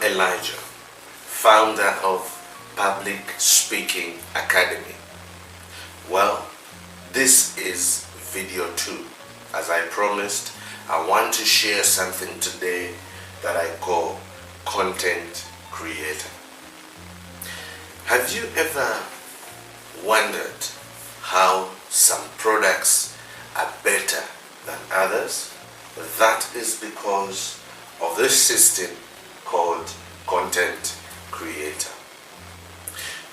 Elijah, founder of Public Speaking Academy. Well, this is video 2. As I promised, I want to share something today that I call content creator. Have you ever wondered how some products are better than others? That is because of this system called content creator.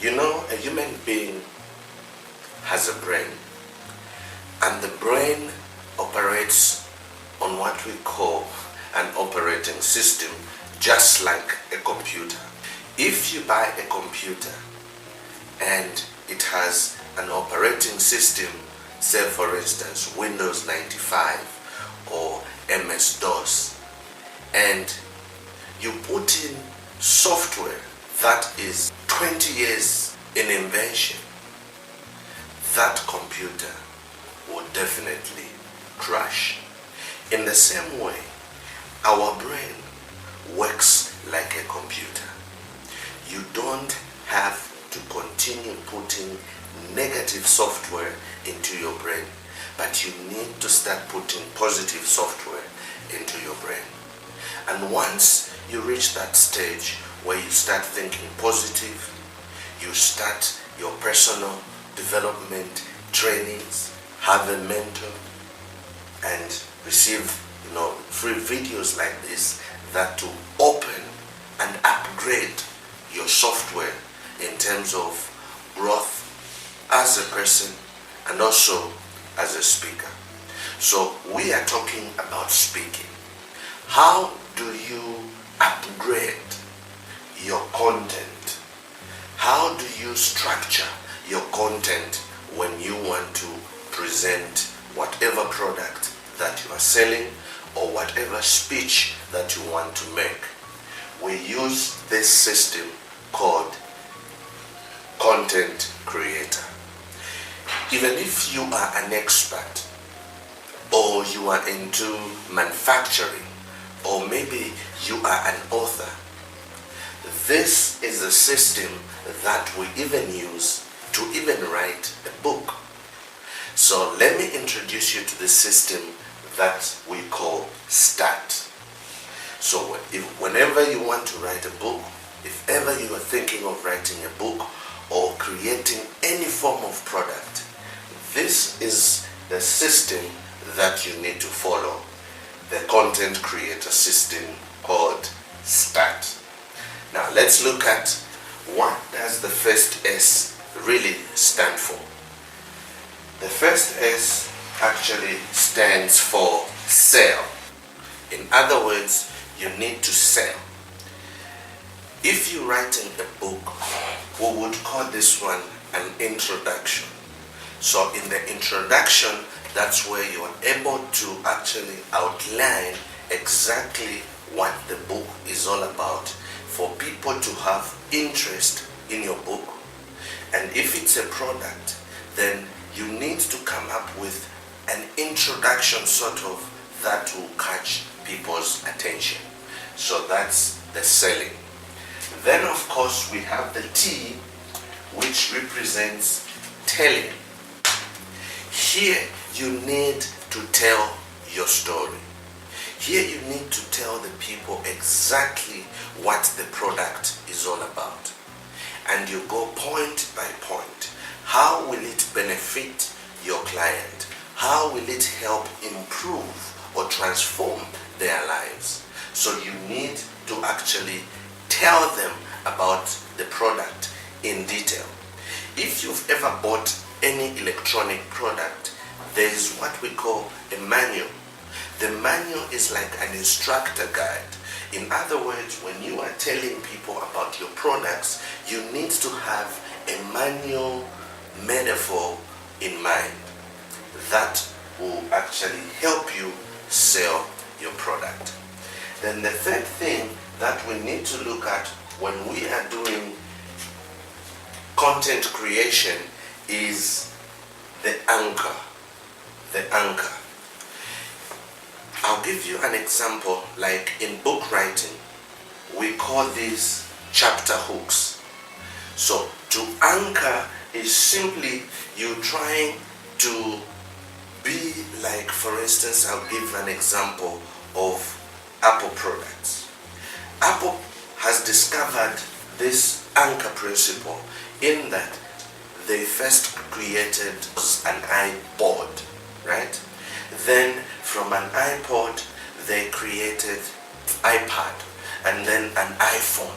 You know, a human being has a brain, and the brain operates on what we call an operating system, just like a computer. If you buy a computer and it has an operating system, say for instance Windows 95 or MS-DOS, and you put in software that is 20 years in invention, that computer will definitely crash. In the same way, our brain works like a computer. You don't have to continue putting negative software into your brain, but you need to start putting positive software into your brain. And once you reach that stage where you start thinking positive, you start your personal development trainings, have a mentor, and receive free videos like this that will open and upgrade your software in terms of growth as a person and also as a speaker. So we are talking about speaking. How do you upgrade your content? How do you structure your content when you want to present whatever product that you are selling or whatever speech that you want to make? We use this system called content creator. Even if you are an expert, or you are into manufacturing, or maybe you are an author, this is a system that we even use to even write a book. So let me introduce you to the system that we call START. So whenever you want to write a book, if ever you are thinking of writing a book or creating any form of product, this is the system that you need to follow, the content creator system called START. Now let's look at what does the first S really stand for. The first S actually stands for sell. In other words, you need to sell. If you're writing a book, we would call this one an introduction. So in the introduction, that's where you are able to actually outline exactly what the book is all about for people to have interest in your book. And if it's a product, then you need to come up with an introduction sort of that will catch people's attention. So that's the selling. Then of course we have the T, which represents telling. Here you need to tell your story. Here you need to tell the people exactly what the product is all about. And you go point by point. How will it benefit your client? How will it help improve or transform their lives? So you need to actually tell them about the product in detail. If you've ever bought any electronic product, there is what we call a manual. The manual is like an instructor guide. In other words, when you are telling people about your products, you need to have a manual metaphor in mind that will actually help you sell your product. Then the third thing that we need to look at when we are doing content creation is the anchor. The anchor. I'll give you an example. Like in book writing, we call these chapter hooks. So to anchor is simply you trying to be like, for instance, I'll give an example of Apple products. Apple has discovered this anchor principle in that they first created an iPod, right? Then from an iPod they created iPad, and then an iPhone.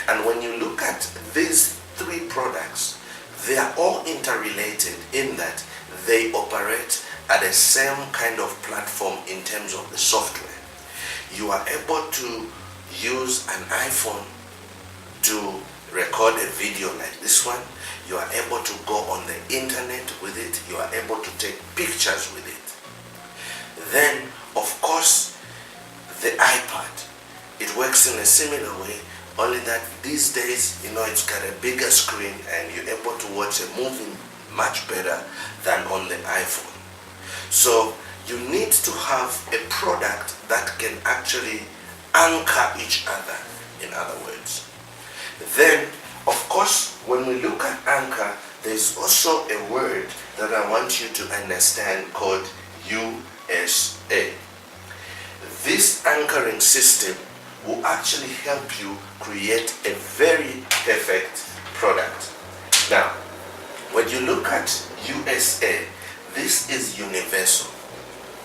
And when you look at these three products, they are all interrelated in that they operate at the same kind of platform in terms of the software. You are able to use an iPhone to record a video like this one. You are able to go on the internet with it. You are able to take pictures with it. Then, of course, the iPad. It works in a similar way, only that these days, it's got a bigger screen and you're able to watch a movie much better than on the iPhone. So you need to have a product that can actually anchor each other, in other words. Then, of course, when we look at anchor, there's also a word that I want you to understand called USA. This anchoring system will actually help you create a very perfect product. Now, when you look at USA, this is universal,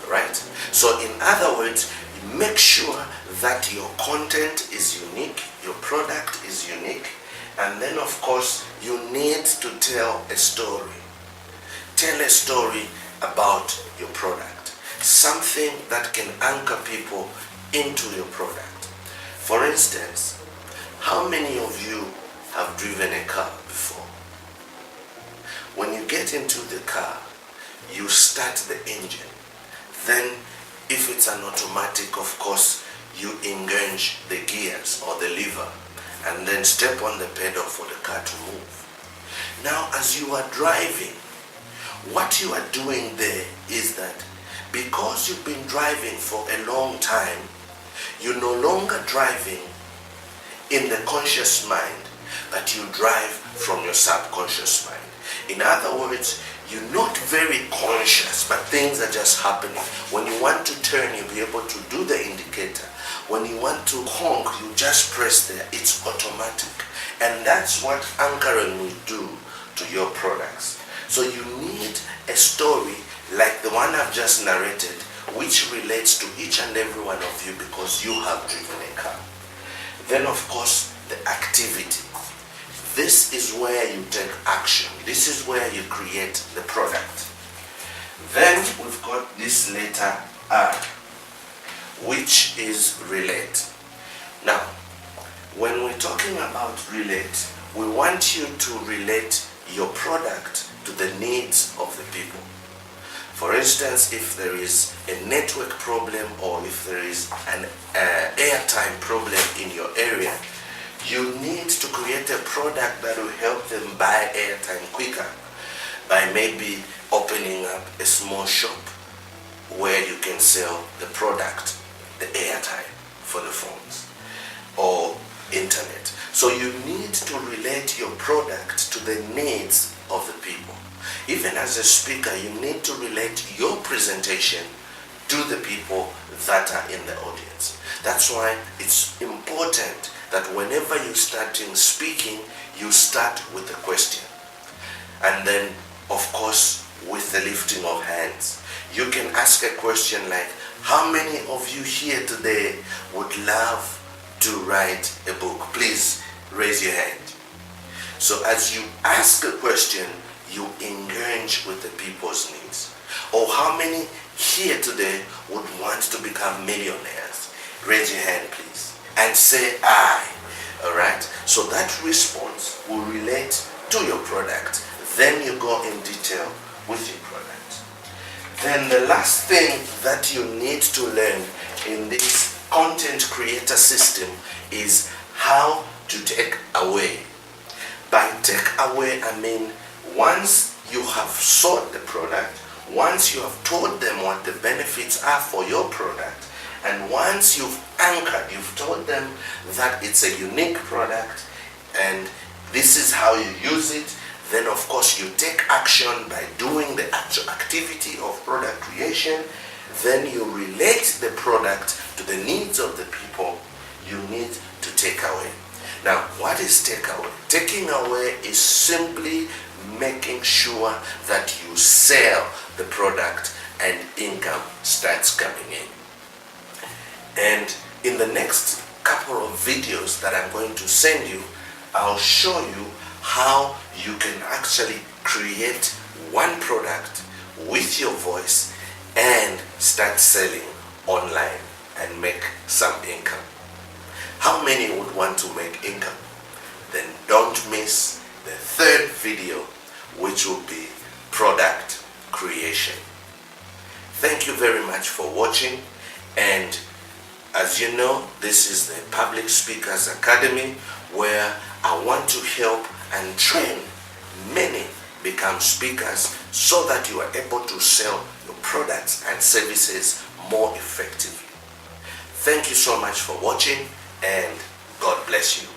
right? So in other words, make sure that your content is unique, your product is unique, and then of course you need to tell a story. Tell a story about your product, something that can anchor people into your product. For instance, how many of you have driven a car before? When you get into the car, you start the engine. Then, if it's an automatic, of course, you engage the gears or the lever and then step on the pedal for the car to move. Now, as you are driving, what you are doing there is that because you've been driving for a long time, you're no longer driving in the conscious mind, but you drive from your subconscious mind. In other words, you're not very conscious, but things are just happening. When you want to turn, you'll be able to do the indicator. When you want to honk, you just press there. It's automatic. And that's what anchoring will do to your products. So you need a story like the one I've just narrated, which relates to each and every one of you because you have driven a car. Then, of course, the activity. This is where you take action. This is where you create the product. Then we've got this letter R, which is relate. Now, when we're talking about relate, we want you to relate your product to the needs of the people. For instance, if there is a network problem or if there is an airtime problem in your area, you need to create a product that will help them buy airtime quicker by maybe opening up a small shop where you can sell the product, the airtime for the phones or internet. So you need to relate your product to the needs of the people. Even as a speaker, you need to relate your presentation to the people that are in the audience. That's why it's important that whenever you start speaking, you start with a question. And then, of course, with the lifting of hands. You can ask a question like, how many of you here today would love to write a book? Please raise your hand. So as you ask a question, you engage with the people's needs. Or how many here today would want to become millionaires? Raise your hand, please. And say I. Alright? So that response will relate to your product. Then you go in detail with your product. Then the last thing that you need to learn in this content creator system is how to take away. By take away, I mean once you have sold the product, once you have told them what the benefits are for your product, And once you've anchored, you've told them that it's a unique product and this is how you use it, then of course you take action by doing the actual activity of product creation. Then you relate the product to the needs of the people you need to take away. Now, what is take away? Taking away is simply making sure that you sell the product and income starts coming in. And in the next couple of videos that I'm going to send you, I'll show you how you can actually create one product with your voice and start selling online and make some income. How many would want to make income? Then don't miss the third video, which will be product creation. Thank you very much for watching, and as you know, this is the Public Speakers Academy, where I want to help and train many become speakers so that you are able to sell your products and services more effectively. Thank you so much for watching, and God bless you.